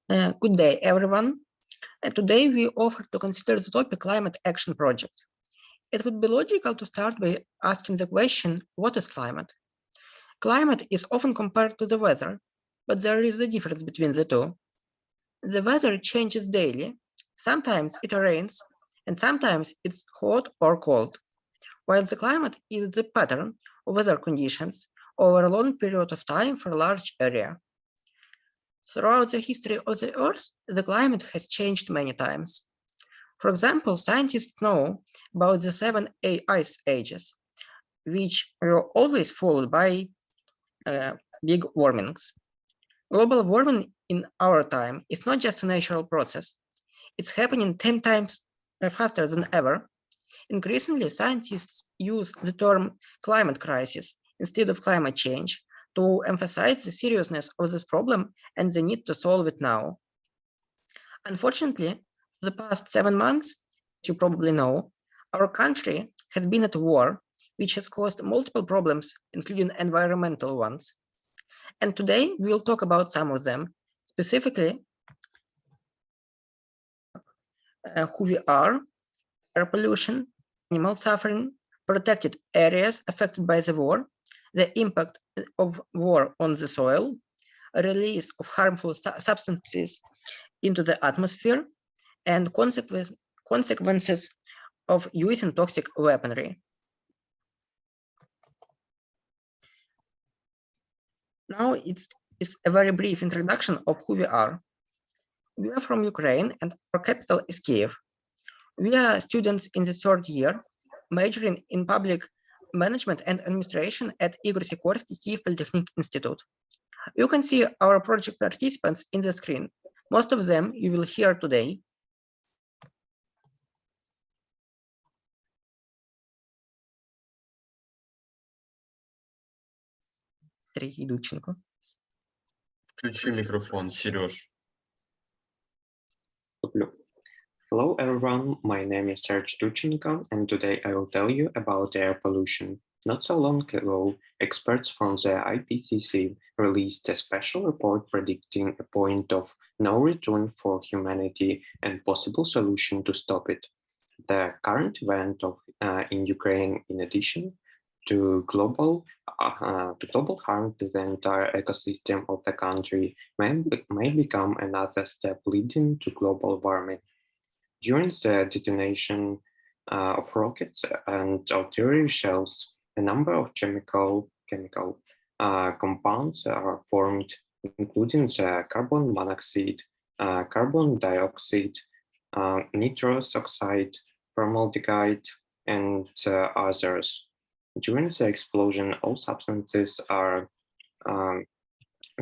Good day, everyone. Today we offer to consider the topic Climate Action Project. It would be logical to start by asking the question, what is climate? Climate is often compared to the weather, but there is a difference between the two. The weather changes daily. Sometimes it rains, and sometimes it's hot or cold, while the climate is the pattern of weather conditions over a long period of time for a large area. Throughout the history of the Earth, the climate has changed many times. For example, scientists know about the 7 ice ages, which were always followed by big warmings. Global warming in our time is not just a natural process. It's happening 10 times faster than ever. Increasingly, scientists use the term climate crisis instead of climate change to emphasize the seriousness of this problem and the need to solve it now. Unfortunately, for the past 7 months, as you probably know, our country has been at war, which has caused multiple problems, including environmental ones. And today we will talk about some of them, specifically who we are, air pollution, animal suffering, protected areas affected by the war, the impact of war on the soil, release of harmful substances into the atmosphere, and consequences of using toxic weaponry. Now it's a very brief introduction of who we are. We are from Ukraine and our capital is Kyiv. We are students in the 3rd year, majoring in public management and administration at Igor Sikorsky Kyiv Polytechnic Institute. You can see our project participants in the screen. Most of them you will hear today. Включи микрофон, Сереж. Hello everyone, my name is Serge Duchenko, and today I will tell you about air pollution. Not so long ago, experts from the IPCC released a special report predicting a point of no return for humanity and possible solution to stop it. The current event in Ukraine, in addition to global harm to the entire ecosystem of the country, may become another step leading to global warming. During the detonation of rockets and artillery shells, a number of chemical compounds are formed, including the carbon monoxide, carbon dioxide, nitrous oxide, formaldehyde, and others. During the explosion, all substances are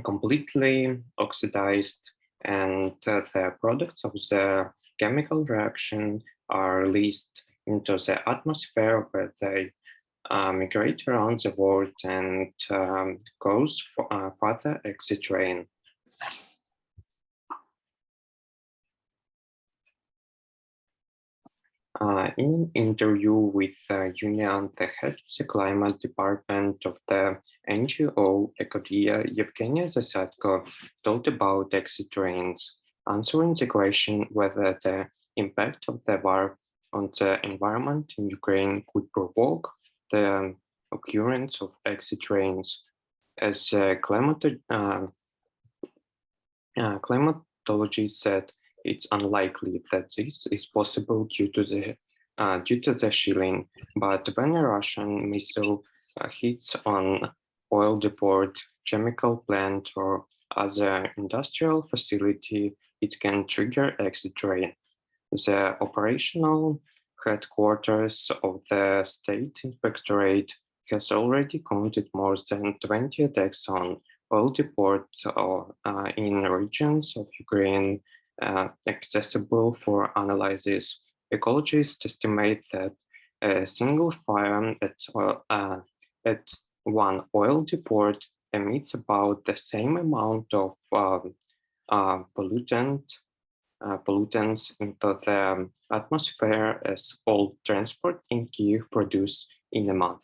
completely oxidized, and the products of the chemical reaction are released into the atmosphere, where they migrate around the world and cause further exit rain. In an interview with Union, the head of the climate department of the NGO Ecodia, Evgenia Zasatko, told about exit rains, answering the question whether the impact of the war on the environment in Ukraine could provoke the occurrence of exit rains. As climatologists said, it's unlikely that this is possible due to the chilling, but when a Russian missile hits on oil depot, chemical plant, or other industrial facility, it can trigger exit rain. The operational headquarters of the State Inspectorate has already counted more than 20 attacks on oil depots in regions of Ukraine accessible for analysis. Ecologists estimate that a single fire at one oil depot emits about the same amount of pollutants into the atmosphere as all transport in Kyiv produce in a month.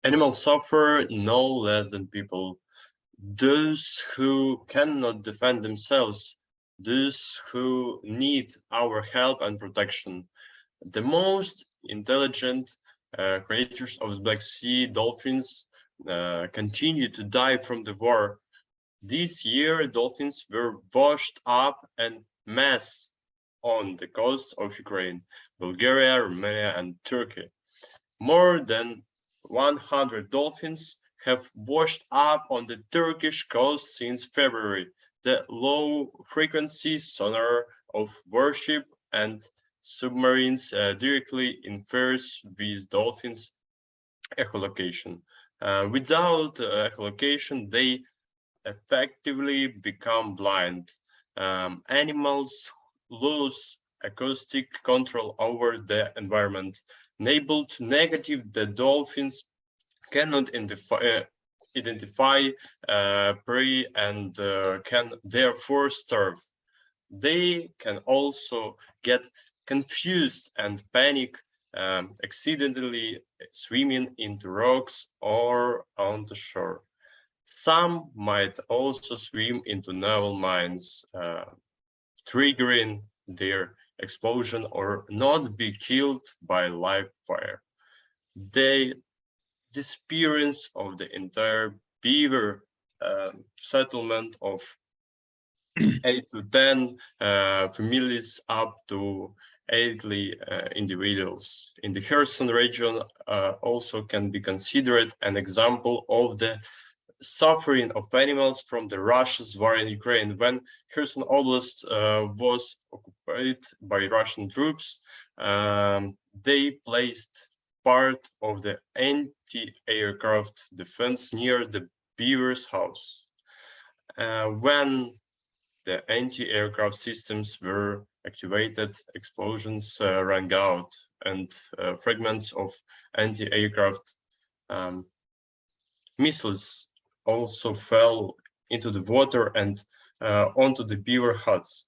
Animals suffer no less than people. Those who cannot defend themselves, those who need our help and protection. The most intelligent creatures of the Black Sea, dolphins, continue to die from the war. This year, dolphins were washed up en masse on the coast of Ukraine, Bulgaria, Romania, and Turkey. More than 100 dolphins have washed up on the Turkish coast since February. The low-frequency sonar of warship and submarines directly interferes with dolphins' echolocation. Without echolocation, they effectively become blind. Animals lose acoustic control over the environment. Unable to negative, the dolphins cannot identify prey and can therefore starve. They can also get confused and panic, accidentally swimming into rocks or on the shore. Some might also swim into naval mines, triggering their explosion or not be killed by live fire. The disappearance of the entire beaver settlement of 8 to 10 families up to 80 individuals in the Kherson region also can be considered an example of the suffering of animals from the Russia's war in Ukraine. When Kherson Oblast was occupied by Russian troops, they placed part of the anti-aircraft defense near the beaver's house. When the anti-aircraft systems were activated, explosions rang out, and fragments of anti-aircraft missiles also fell into the water and onto the beaver huts.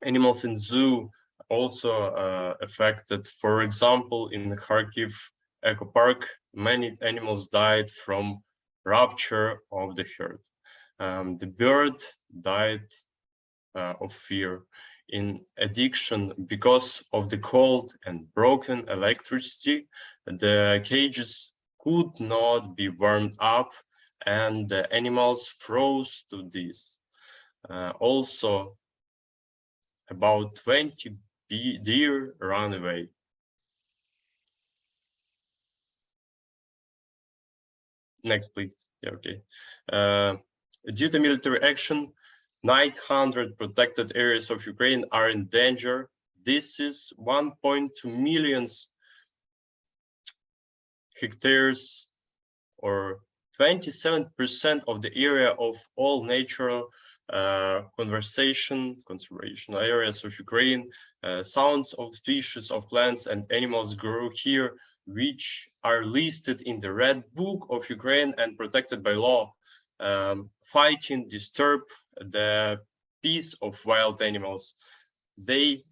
Animals in zoo also affected. For example, in the Kharkiv Eco Park, many animals died from rupture of the herd. The bird died of fear. In addiction, because of the cold and broken electricity, the cages could not be warmed up and the animals froze to death. Also, about 20 deer ran away. Next, please. Yeah, okay. Due to military action, 900 protected areas of Ukraine are in danger. This is 1.2 million hectares, or 27% of the area of all natural conservation areas of Ukraine. Thousands of species of plants and animals grow here, which are listed in the Red Book of Ukraine and protected by law. Fighting disturb the peace of wild animals. They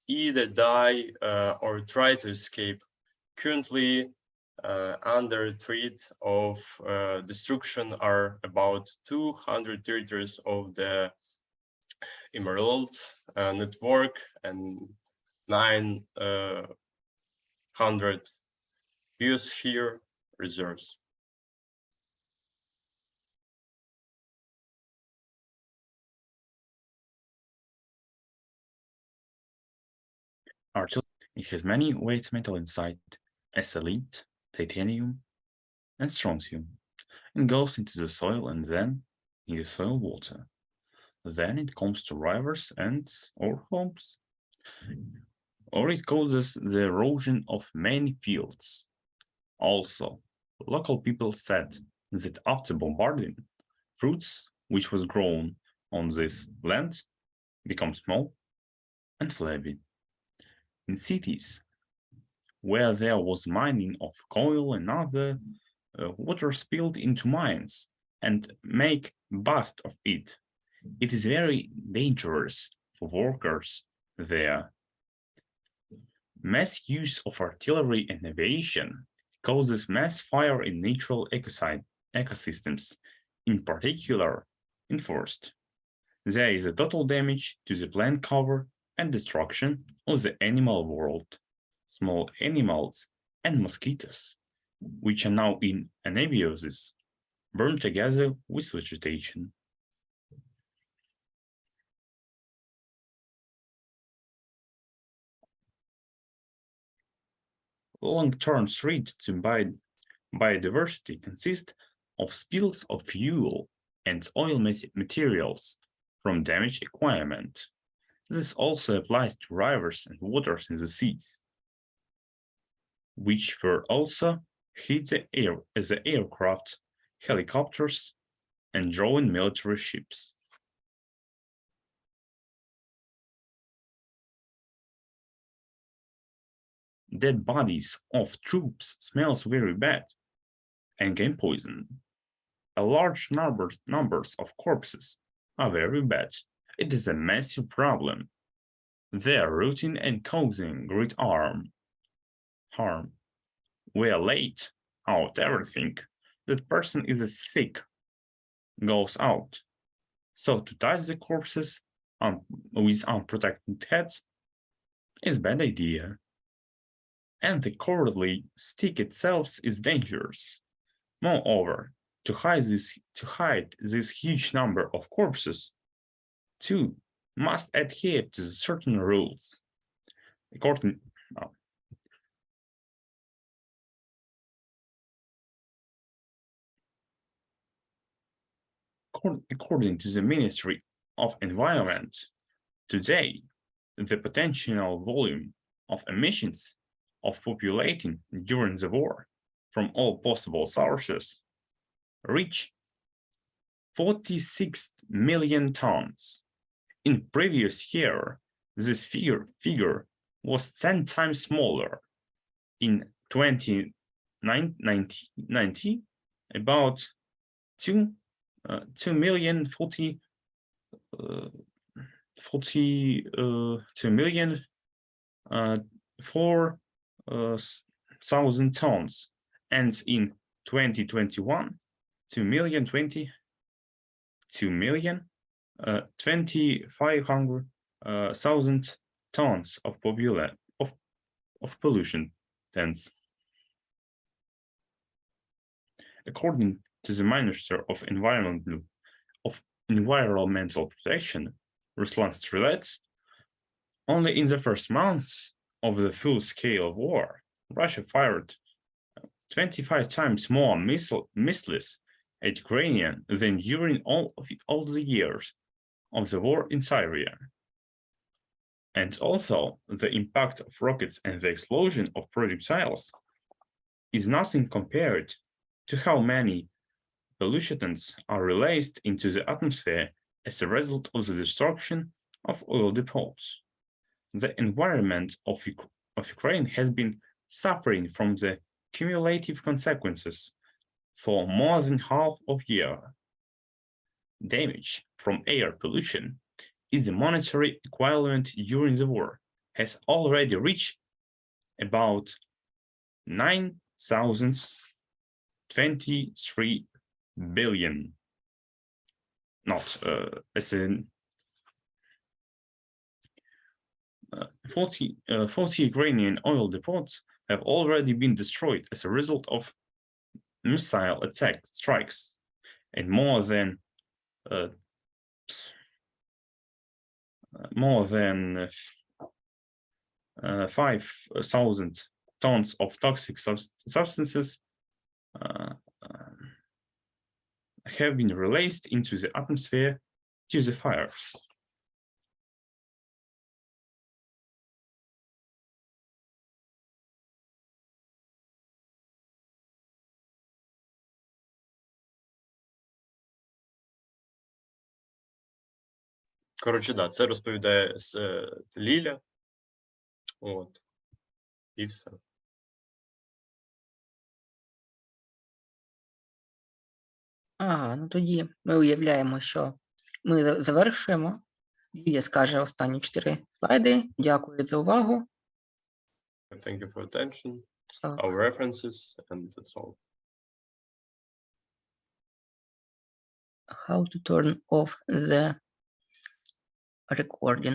either die or try to escape. Currently, under threat of destruction are about 200 territories of the Emerald Network and 900 biosphere reserves. It has many weight metals inside, as selenium, titanium, and strontium, and goes into the soil and then in the soil water. Then it comes to rivers and or homes, or it causes the erosion of many fields. Also, local people said that after bombarding, fruits which was grown on this land become small and flabby. In cities where there was mining of coal and other, water spilled into mines and make bust of it. It is very dangerous for workers there. Mass use of artillery and aviation causes mass fire in natural ecosystems, in particular in forest. There is a total damage to the plant cover and destruction of the animal world, small animals and mosquitoes, which are now in anabiosis, burn together with vegetation. Long-term threat to biodiversity consists of spills of fuel and oil materials from damaged equipment. This also applies to rivers and waters in the seas, which were also hit the air as the aircraft, helicopters, and drone military ships. Dead bodies of troops smells very bad and can poison. A large numbers of corpses are very bad. It is a massive problem. They are rotting and causing great harm. We are late out everything. That person is sick, goes out. So to touch the corpses with unprotected heads is a bad idea. And the cowardly stick itself is dangerous. Moreover, to hide this huge number of corpses, two must adhere to certain rules. According to the Ministry of Environment, today, the potential volume of emissions of populating during the war from all possible sources reach 46 million tons. In previous year, this figure was 10 times smaller. In 2090, about 2,004,000 tons, and in 2021, 2,225,000 tons of pollution tons. According to the Minister of Environmental Protection, Ruslan Strelets, only in the first months of the full-scale war, Russia fired 25 times more missiles at Ukraine than during all the years of the war in Syria. And also, the impact of rockets and the explosion of projectiles is nothing compared to how many pollutants are released into the atmosphere as a result of the destruction of oil depots. The environment of Ukraine has been suffering from the cumulative consequences for more than half of a year. Damage from air pollution is the monetary equivalent during the war has already reached about 9,023 billion. Not as in 40 Ukrainian oil depots have already been destroyed as a result of missile strikes, and more than 5,000 tons of toxic substances have been released into the atmosphere due to the fires. Коротше, да, це розповідає Ліля. От. І все. Ага, ну тоді ми уявляємо, що ми завершуємо. Лілія скаже останні 4 слайди. Дякую за увагу. Thank you for attention. our references, and that's all. How to turn off the recording?